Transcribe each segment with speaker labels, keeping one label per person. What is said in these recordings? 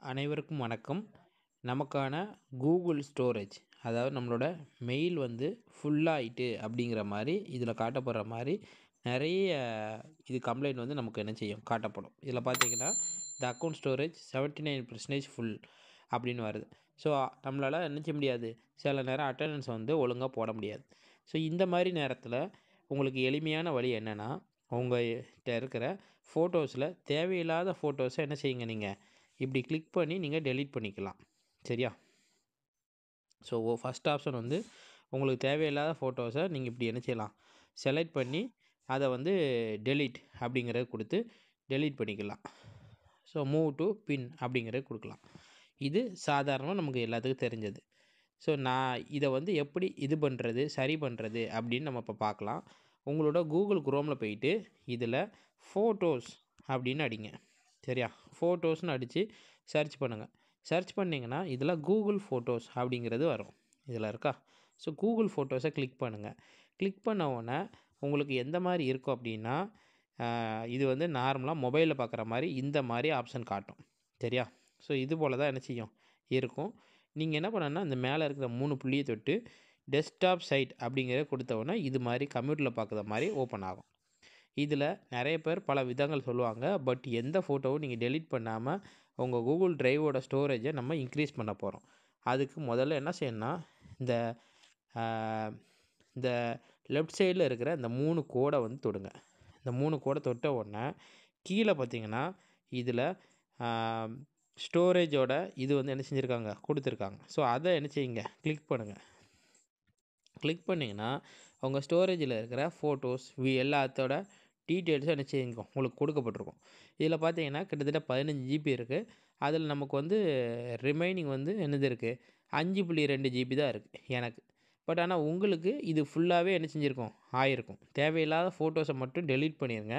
Speaker 1: அனைவருக்கும் வணக்கம். நமக்கான கூகுள் ஸ்டோரேஜ், அதாவது நம்மளோட மெயில் வந்து ஃபுல்லாயிட்டு அப்படிங்கிற மாரி இதில் காட்டப்படுற மாரி நிறைய கம்ப்ளைண்ட் வந்து நமக்கு என்ன செய்யும், காட்டப்படும். இதில் பார்த்தீங்கன்னா த அக்கௌண்ட் ஸ்டோரேஜ் 79% ஃபுல் அப்படின்னு வருது. ஸோ நம்மளால் என்ன செய்ய முடியாது, சில நேரம் அட்டெண்டன்ஸ் வந்து ஒழுங்காக போட முடியாது. ஸோ இந்த மாதிரி நேரத்தில் உங்களுக்கு எளிமையான வழி என்னென்னா, உங்கள்கிட்ட இருக்கிற ஃபோட்டோஸில் தேவையில்லாத ஃபோட்டோஸை என்ன செய்யுங்க, நீங்கள் இப்படி கிளிக் பண்ணி நீங்கள் டெலீட் பண்ணிக்கலாம். சரியா? ஸோ ஃபஸ்ட் ஆப்ஷன் வந்து உங்களுக்கு தேவையில்லாத ஃபோட்டோஸை நீங்கள் இப்படி என்ன செய்யலாம், செலக்ட் பண்ணி அதை வந்து டெலீட் அப்படிங்கிறத கொடுத்து டெலீட் பண்ணிக்கலாம். ஸோ மூவ் டு பின் அப்படிங்கிறத கொடுக்கலாம். இது சாதாரணமாக நமக்கு எல்லாத்துக்கும் தெரிஞ்சது. ஸோ நான் இதை வந்து எப்படி சரி பண்ணுறது அப்படின்னு நம்ம இப்போ பார்க்கலாம். உங்களோட கூகுள் குரோமில் போயிட்டு இதில் ஃபோட்டோஸ் அப்படின்னு அடிங்க. சரியா? ஃபோட்டோஸ்னு அடித்து சர்ச் பண்ணுங்கள். சர்ச் பண்ணிங்கன்னா இதில் கூகுள் ஃபோட்டோஸ் அப்படிங்கிறது வரும். இதில் இருக்கா? ஸோ கூகுள் ஃபோட்டோஸை கிளிக் பண்ணுங்கள். கிளிக் பண்ண உடனே உங்களுக்கு எந்த மாதிரி இருக்கும் அப்படின்னா, இது வந்து நார்மலாக மொபைலில் பார்க்குற மாதிரி இந்த மாதிரி ஆப்ஷன் காட்டும். சரியா? ஸோ இது போல் தான் என்ன செய்யும், இருக்கும். நீங்கள் என்ன பண்ணணும்னா, இந்த மேலே இருக்கிற 3 புள்ளியை தொட்டு டெஸ்க்டாப் சைட் அப்படிங்கிறத கொடுத்தோன்னா இது மாதிரி கம்ப்யூட்டரில் பார்க்குற மாதிரி ஓப்பன் ஆகும். இதில் நிறைய பேர் பல விதங்கள் சொல்லுவாங்க. பட் எந்த ஃபோட்டோவும் நீங்கள் டெலீட் பண்ணாமல் உங்கள் கூகுள் டிரைவோட ஸ்டோரேஜை நம்ம இன்க்ரீஸ் பண்ண போகிறோம். அதுக்கு முதல்ல என்ன செய்யணும்னா, இந்த இந்த லெஃப்ட் சைடில் இருக்கிற இந்த 3 கோடை வந்து தொடுங்க. இந்த 3 கோடை தொட்ட உடனே கீழே பார்த்தீங்கன்னா இதில் ஸ்டோரேஜோட இது வந்து என்ன செஞ்சுருக்காங்க, கொடுத்துருக்காங்க. ஸோ அதை என்ன செய்யுங்க, கிளிக் பண்ணுங்கள். கிளிக் பண்ணிங்கன்னா உங்கள் ஸ்டோரேஜில் இருக்கிற ஃபோட்டோஸ் எல்லாத்தோட டீட்டெயில்ஸும் என்ன செய்யுங்க, உங்களுக்கு கொடுக்கப்பட்டிருக்கும். இதில் பார்த்தீங்கன்னா கிட்டத்தட்ட 15 ஜிபி இருக்குது. அதில் நமக்கு வந்து ரிமைனிங் வந்து என்னது இருக்குது, 5.2 ஜிபி தான் இருக்குது எனக்கு. பட் ஆனால் உங்களுக்கு இது ஃபுல்லாகவே என்ன செஞ்சுருக்கும், ஆயிருக்கும். தேவையில்லாத ஃபோட்டோஸை மட்டும் டெலீட் பண்ணிடுங்க.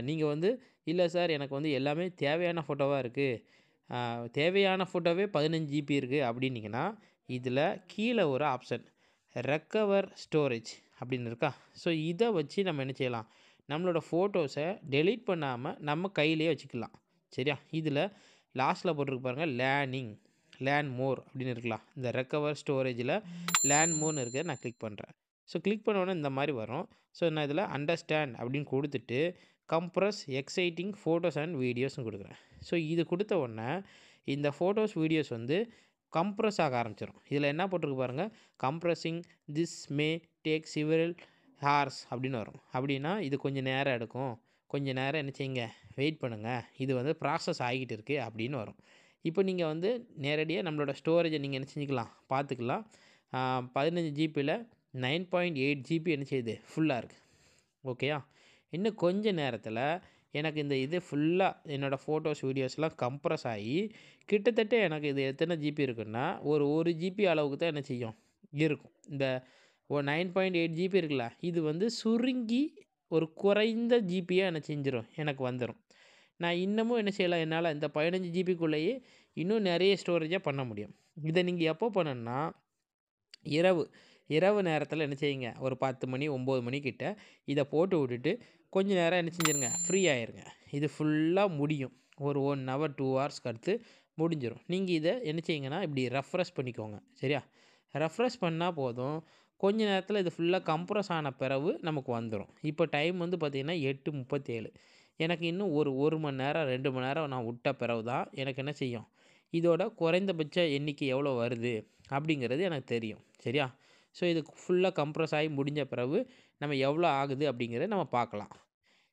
Speaker 1: நீங்கள் வந்து இல்லை சார் எனக்கு வந்து எல்லாமே தேவையான ஃபோட்டோவாக இருக்குது, தேவையான ஃபோட்டோவே 15 ஜிபி இருக்குது அப்படின்னீங்கன்னா, இதில் கீழே ஒரு ஆப்ஷன் ரெக்கவர் ஸ்டோரேஜ் அப்படின்னு இருக்கா? ஸோ இதை வச்சு நம்ம என்ன செய்யலாம், நம்மளோட ஃபோட்டோஸை டெலீட் பண்ணாமல் நம்ம கையிலேயே வச்சுக்கலாம். சரியா? இதில் லாஸ்ட்டில் போட்டிருக்கு பாருங்கள், லேர்ன் மோர் அப்படின்னு இருக்கலாம். இந்த ரெக்கவர் ஸ்டோரேஜில் லேர்ன் மோர்னு இருக்க நான் கிளிக் பண்ணுறேன். ஸோ கிளிக் பண்ணோன்னே இந்த மாதிரி வரும். ஸோ நான் இதில் அண்டர்ஸ்டாண்ட் அப்படின்னு கொடுத்துட்டு கம்ப்ரஸ் எக்ஸைட்டிங் ஃபோட்டோஸ் அண்ட் வீடியோஸ்னு கொடுக்குறேன். ஸோ இது கொடுத்த உடனே இந்த ஃபோட்டோஸ் வீடியோஸ் வந்து கம்ப்ரஸ் ஆக ஆரம்பிச்சிடும். இதில் என்ன போட்டிருக்கு பாருங்கள், compressing this may take several hours அப்படின்னு வரும். அப்படின்னா இது கொஞ்சம் நேரம் எடுக்கும், கொஞ்சம் நேரம் என்ன செய்யுங்க, வெயிட் பண்ணுங்கள், இது வந்து ப்ராசஸ் ஆகிட்டு இருக்குது அப்படின்னு வரும். இப்போ நீங்கள் வந்து நேரடியாக நம்மளோட ஸ்டோரேஜை நீங்கள் என்ன செஞ்சுக்கலாம், பார்த்துக்கலாம். 15 ஜிபியில் 9.8 ஜிபி என்ன செய்யுது, ஃபுல்லாக இருக்குது. ஓகேயா? இன்னும் கொஞ்சம் நேரத்தில் எனக்கு இந்த இது ஃபுல்லாக என்னோடய ஃபோட்டோஸ் வீடியோஸ்லாம் கம்ப்ரஸ் ஆகி கிட்டத்தட்ட எனக்கு இது எத்தனை ஜிபி இருக்குன்னா, ஒரு ஜிபி அளவுக்கு தான் என்ன செய்யும், இருக்கும். இந்த 9.8 ஜிபி இருக்குல்ல, இது வந்து சுருங்கி ஒரு குறைந்த ஜிபியாக என்ன செஞ்சிடும், எனக்கு வந்துடும். நான் இன்னமும் என்ன செய்யலாம், என்னால் இந்த 15 ஜிபிக்குள்ளேயே இன்னும் நிறைய ஸ்டோரேஜாக பண்ண முடியும். இதை நீங்கள் எப்போ பண்ணணுன்னா, இரவு நேரத்தில் என்ன செய்யுங்க, ஒரு 10 மணி 9 மணிக்கிட்ட இதை போட்டு விட்டுட்டு கொஞ்சம் நேரம் என்ன செஞ்சுருங்க, ஃப்ரீ ஆயிருங்க. இது ஃபுல்லாக முடியும். ஒரு 1 ஹவர் 2 ஹவர்ஸ்க்கு அடுத்து முடிஞ்சிடும். நீங்கள் இதை என்ன செய்யுங்கன்னா, இப்படி ரெஃப்ரெஷ் பண்ணிக்கோங்க. சரியா? ரெஃப்ரெஷ் பண்ணால் போதும். கொஞ்ச நேரத்தில் இது ஃபுல்லாக கம்ப்ரஸ் ஆன பிறகு நமக்கு வந்துடும். இப்போ டைம் வந்து பார்த்திங்கன்னா 8:37. எனக்கு இன்னும் ஒரு மணி நேரம் 2 மணி நேரம் நான் விட்ட பிறகு தான் எனக்கு என்ன செய்யும், இதோட குறைந்தபட்ச எண்ணிக்கை எவ்வளோ வருது அப்படிங்கிறது எனக்கு தெரியும். சரியா? ஸோ இது ஃபுல்லாக கம்ப்ரஸ் ஆகி முடிஞ்ச பிறகு நம்ம எவ்வளோ ஆகுது அப்படிங்கிறத நம்ம பார்க்கலாம்.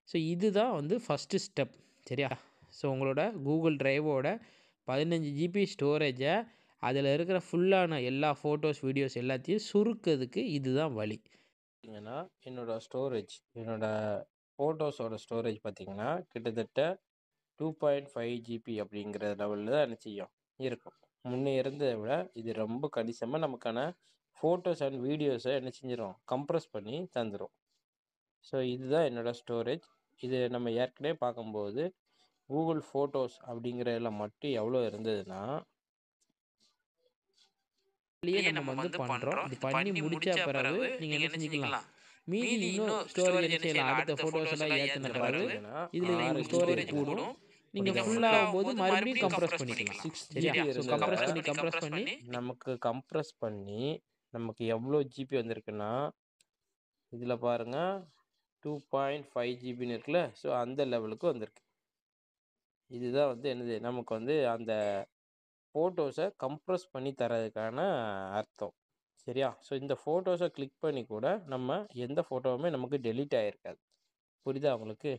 Speaker 1: ஸோ இதுதான் வந்து ஃபஸ்ட்டு ஸ்டெப். சரியா? ஸோ உங்களோட கூகுள் டிரைவோட 15 ஜிபி ஸ்டோரேஜை அதில் இருக்கிற ஃபுல்லான எல்லா ஃபோட்டோஸ் வீடியோஸ் எல்லாத்தையும் சுருக்கிறதுக்கு இதுதான் வழி. பார்த்தீங்கன்னா என்னோடய ஃபோட்டோஸோட ஸ்டோரேஜ் பார்த்திங்கன்னா கிட்டத்தட்ட 2.5 ஜிபி அப்படிங்கிற லெவலில் தான் என்ன செய்யும், இருக்கும். முன்னே இருந்ததை விட இது ரொம்ப கணிசமாக நமக்கான ஃபோட்டோஸ் அண்ட் வீடியோஸை என்ன செஞ்சிடும், கம்ப்ரஸ் பண்ணி தந்துடும். ஸோ இதுதான் என்னோடய ஸ்டோரேஜ். இது நம்ம ஏற்கனவே பார்க்கும்போது கூகுள் ஃபோட்டோஸ் அப்படிங்கிறதுல மட்டும் எவ்வளோ இருந்ததுன்னா, நம்ம வந்து பண்ணுறோம். இது பண்ணி முடிச்ச பிறகு நீங்கள் என்ன செஞ்சுக்கலாம், மீதி இன்னும் ஸ்டோரேஜ் என்ன செய்யலாம், அடுத்த ஃபோட்டோஸ் எல்லாம் ஏற்றின பிறகு இதில் உங்களுக்கு ஸ்டோரேஜ் கூடும். நீங்க
Speaker 2: புரியுதா
Speaker 1: ஃபுல்
Speaker 2: உங்களுக்கு?
Speaker 1: ஆகும்போது மறுபடியும் கம்ப்ரஸ் பண்ணிக்கலாம்.
Speaker 2: 6
Speaker 1: சரியா?
Speaker 2: ஜிபி
Speaker 1: ஸோ
Speaker 2: இருந்தத
Speaker 1: கம்ப்ரஸ் பண்ணி
Speaker 2: நமக்கு கம்ப்ரஸ் பண்ணி நமக்கு எவ்வளோ ஜிபி வந்திருக்குன்னா, இதில பாருங்க 2.5 ஜிபின்னு இருக்குல்ல. ஸோ அந்த லெவலுக்கு வந்திருக்கு. இதுதான் வந்து என்னது நமக்கு வந்து அந்த ஃபோட்டோஸ கம்ப்ரஸ் பண்ணி தர்றதுக்கான அர்த்தம். சரியா? ஸோ இந்த ஃபோட்டோஸ கிளிக் பண்ணி கூட நம்ம எந்த ஃபோட்டோவுமே நமக்கு டெலீட் ஆயிருக்காது. புரியுதா உங்களுக்கு?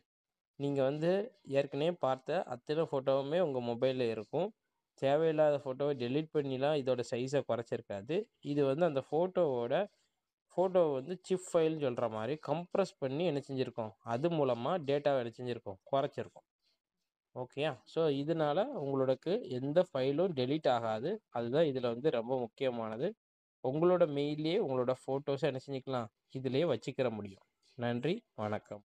Speaker 2: நீங்க வந்து ஏற்கனவே பார்த்த அத்தனை ஃபோட்டோவுமே உங்க மொபைல்ல இருக்கும். தேவையில்லாத ஃபோட்டோவ டெலீட் பண்ணிலாம் இதோட சைஸ குறைச்சிருக்காது. இது வந்து அந்த ஃபோட்டோ வந்து சிப் ஃபைல்ன்னு சொல்ற மாரி கம்ப்ரஸ் பண்ணி என்ன செஞ்சிருக்கோம்? அது மூலமா டேட்டாவ என்ன செஞ்சிருக்கோம்? குறைச்சிருக்கோம். ஓகேயா? ஸோ இதனால உங்களுக்கு எந்த ஃபைலும் டெலீட் ஆகாது. அதுதான் இதில வந்து ரொம்ப முக்கியமானது. உங்களோட மெயில்லயே உங்களோட ஃபோட்டோஸ என்ன செஞ்சுக்கலாம்? இதிலயே வச்சுக்கிற முடியும். நன்றி, வணக்கம்.